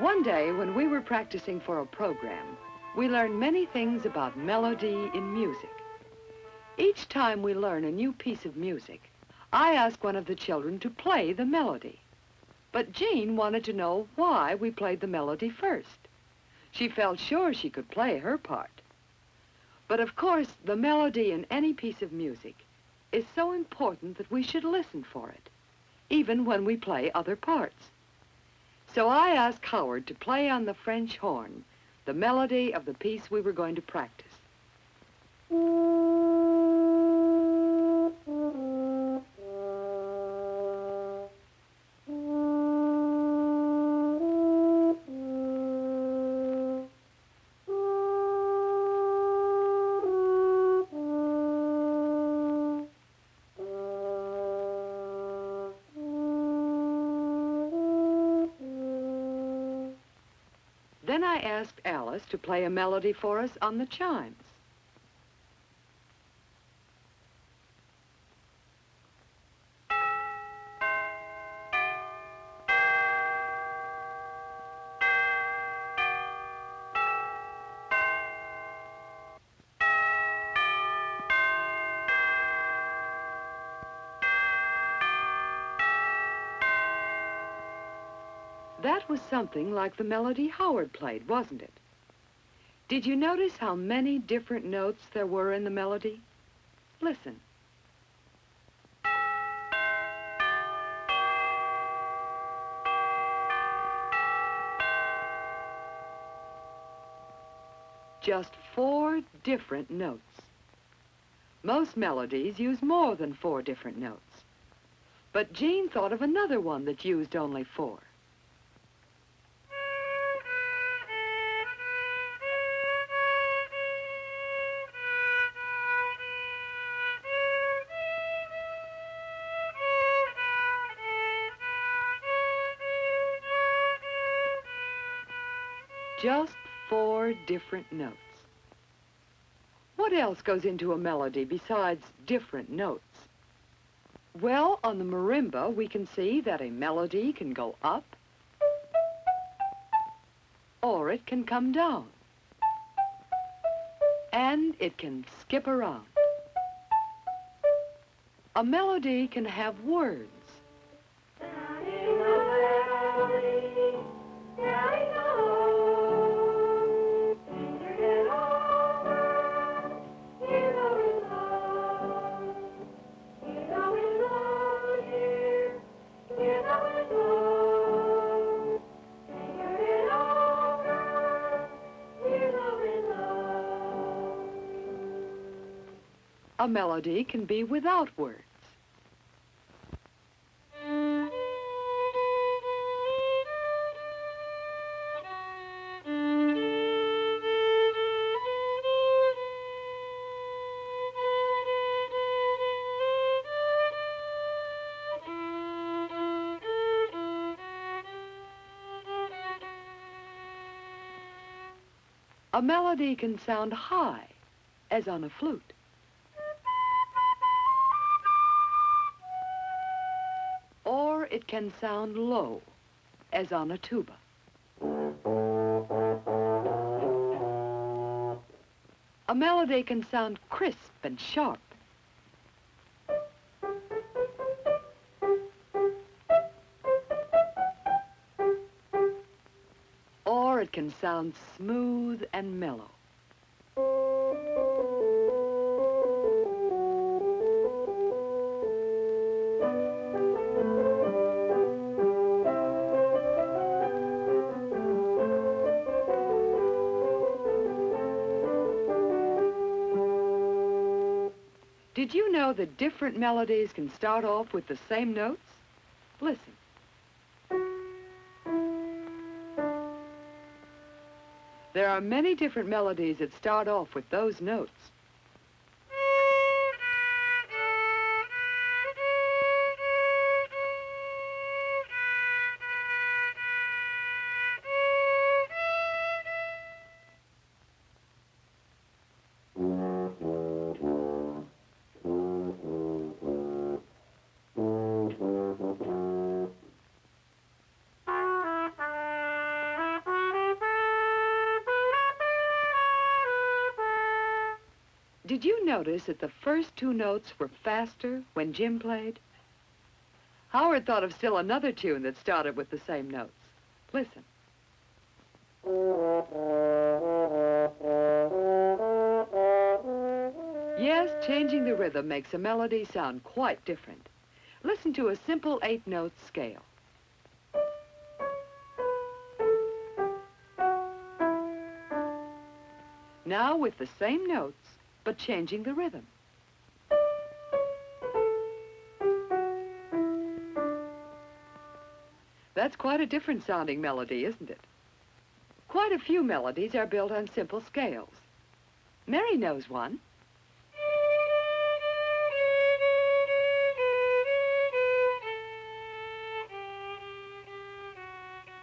One day, when we were practicing for a program, we learned many things about melody in music. Each time we learn a new piece of music, I ask one of the children to play the melody. But Jean wanted to know why we played the melody first. She felt sure she could play her part. But of course, the melody in any piece of music is so important that we should listen for it, even when we play other parts. So I asked Howard to play on the French horn the melody of the piece we were going to practice. Then I asked Alice to play a melody for us on the chimes. That was something like the melody Howard played, wasn't it? Did you notice how many different notes there were in the melody? Listen. Just 4 different notes. Most melodies use more than 4 different notes. But Jean thought of another one that used only 4. Just 4 different notes. What else goes into a melody besides different notes? Well, on the marimba, we can see that a melody can go up, or it can come down, and it can skip around. A melody can have words. A melody can be without words. A melody can sound high, as on a flute. Or it can sound low, as on a tuba. A melody can sound crisp and sharp. Or it can sound smooth and mellow. Did you know that different melodies can start off with the same notes? Listen. There are many different melodies that start off with those notes. Did you notice that the first two notes were faster when Jim played? Howard thought of still another tune that started with the same notes. Listen. Yes, changing the rhythm makes a melody sound quite different. Listen to a simple 8-note scale. Now with the same notes, but changing the rhythm. That's quite a different sounding melody, isn't it? Quite a few melodies are built on simple scales. Mary knows one.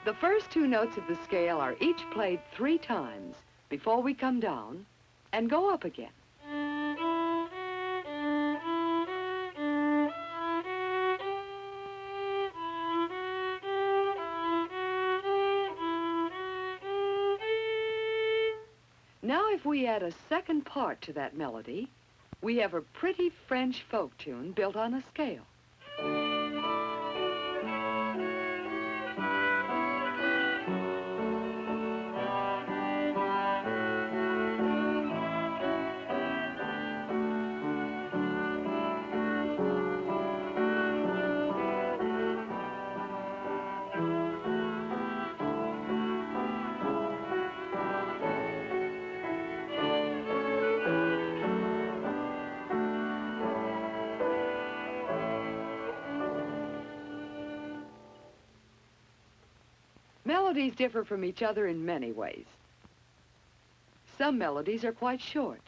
The first two notes of the scale are each played 3 times before we come down and go up again. Now if we add a second part to that melody, we have a pretty French folk tune built on a scale. Melodies differ from each other in many ways. Some melodies are quite short.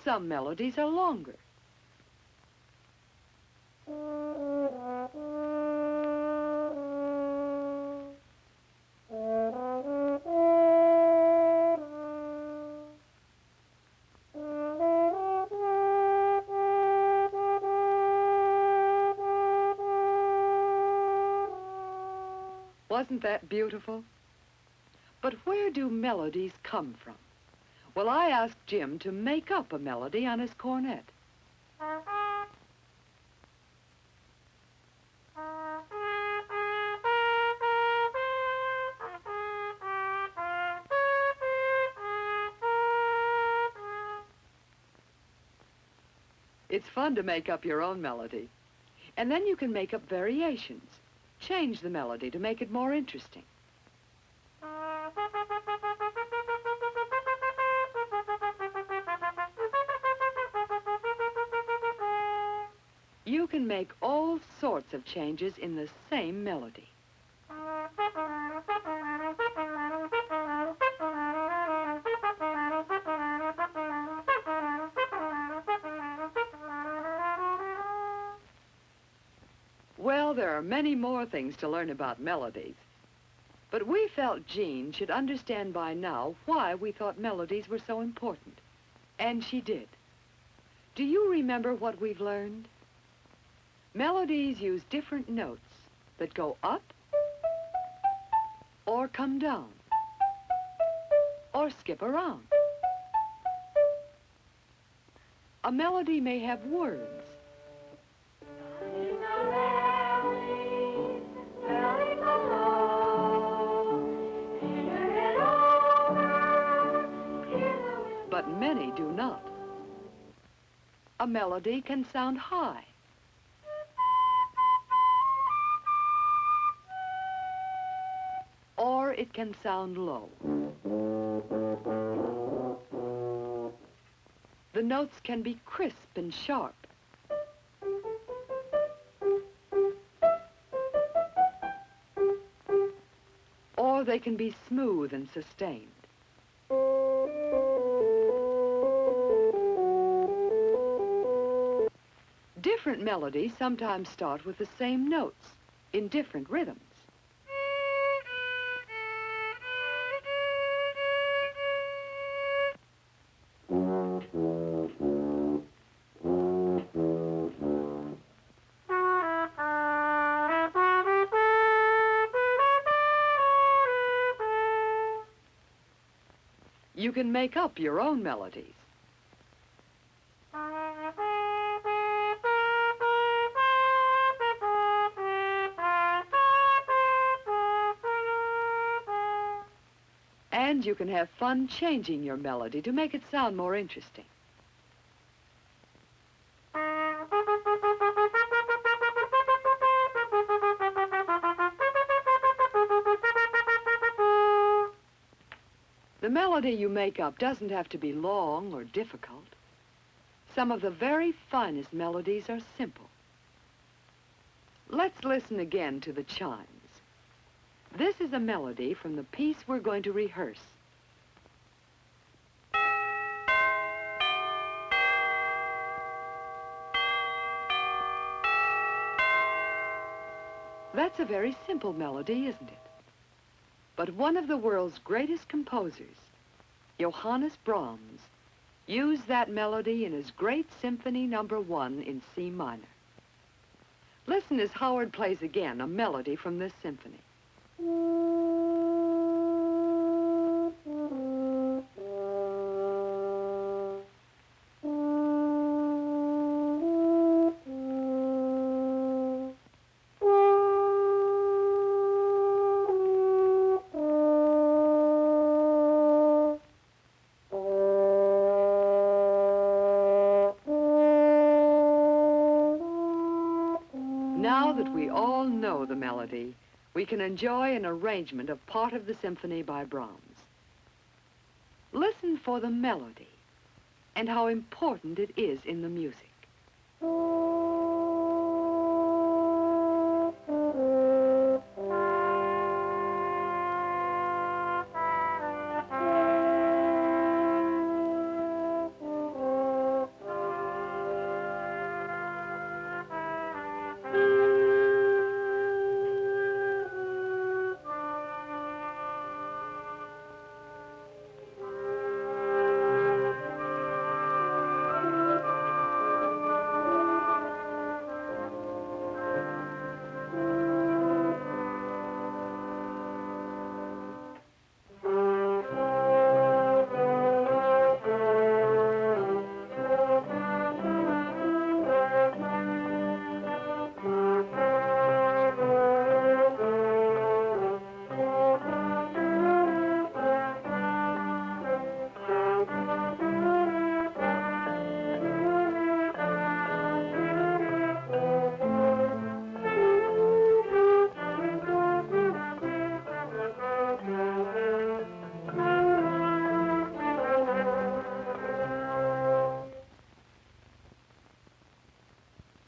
Some melodies are longer. Wasn't that beautiful? But where do melodies come from? Well, I asked Jim to make up a melody on his cornet. It's fun to make up your own melody. And then you can make up variations. Change the melody to make it more interesting. You can make all sorts of changes in the same melody. Well, there are many more things to learn about melodies. But we felt Jean should understand by now why we thought melodies were so important. And she did. Do you remember what we've learned? Melodies use different notes that go up or come down or skip around. A melody may have words. But many do not. A melody can sound high. Or it can sound low. The notes can be crisp and sharp. they can be smooth and sustained. Different melodies sometimes start with the same notes in different rhythms. You can make up your own melodies. And you can have fun changing your melody to make it sound more interesting. The melody you make up doesn't have to be long or difficult. Some of the very finest melodies are simple. Let's listen again to the chimes. This is a melody from the piece we're going to rehearse. That's a very simple melody, isn't it? But one of the world's greatest composers, Johannes Brahms, used that melody in his great Symphony No. 1 in C minor. Listen as Howard plays again a melody from this symphony. Now that we all know the melody, we can enjoy an arrangement of part of the symphony by Brahms. Listen for the melody and how important it is in the music.